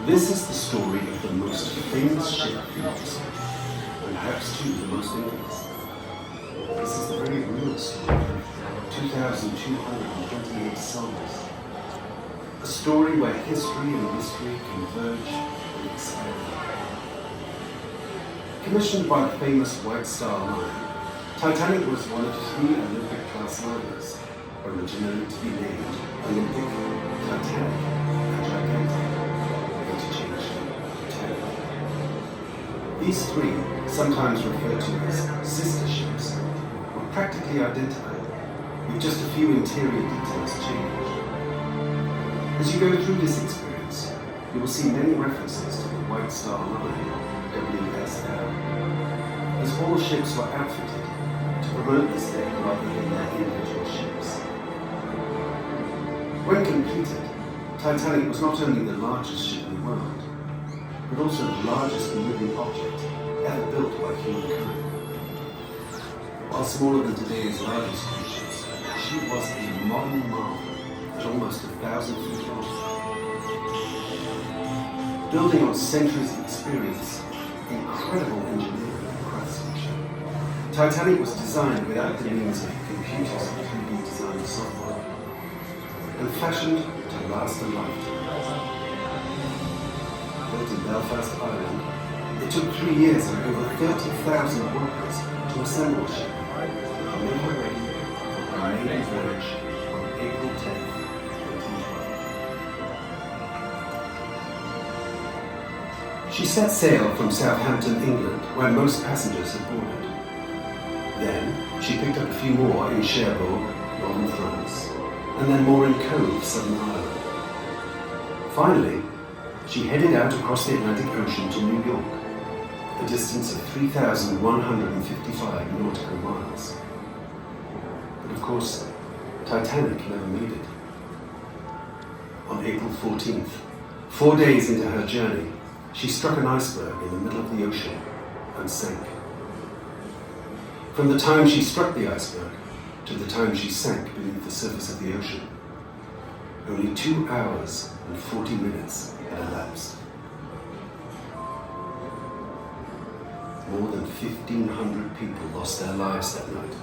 This is the story of the most famous ship in history, and perhaps too the most infamous. This is the very real story of 2,228 souls. A story where history and mystery converge and expand. Commissioned by the famous White Star Line, Titanic was one of 3 Olympic-class liners, originally to be named Olympic, Titanic, and Gigantic. These 3, sometimes referred to as sister ships, were practically identical, with just a few interior details changed. As you go through this experience, you will see many references to the White Star Line, WSL, as all ships were outfitted to promote this day rather than their individual ships. When completed, Titanic was not only the largest ship in the world, but also the largest moving object ever built by humankind. While smaller than today's largest cruise ships, she was a modern marvel at almost 1,000 feet long. Building on centuries of experience, incredible engineering and craftsmanship, Titanic was designed without the means of computers and 3D design software, and fashioned to last a lifetime. Built in Belfast, Ireland, it took 3 years and over 30,000 workers to assemble the ship and make her ready for her maiden voyage on April 10, 2012. She set sail from Southampton, England, where most passengers had boarded. Then she picked up a few more in Cherbourg, northern France, and then more in Cove, southern Ireland. Finally, she headed out across the Atlantic Ocean to New York, a distance of 3,155 nautical miles. But of course, Titanic never made it. On April 14th, 4 days into her journey, she struck an iceberg in the middle of the ocean and sank. From the time she struck the iceberg to the time she sank beneath the surface of the ocean, only 2 hours and 40 minutes had elapsed. More than 1,500 people lost their lives that night.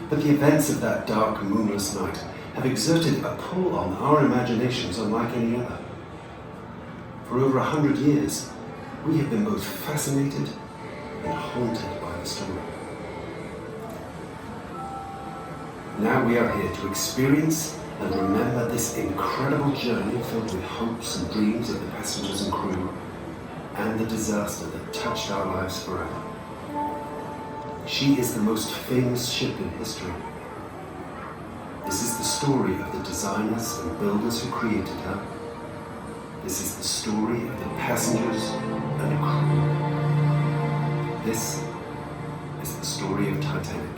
But the events of that dark, moonless night have exerted a pull on our imaginations unlike any other. For over 100 years, we have been both fascinated and haunted by the story. Now we are here to experience and remember this incredible journey filled with hopes and dreams of the passengers and crew, and the disaster that touched our lives forever. She is the most famous ship in history. This is the story of the designers and builders who created her. This is the story of the passengers and crew. This is the story of Titanic.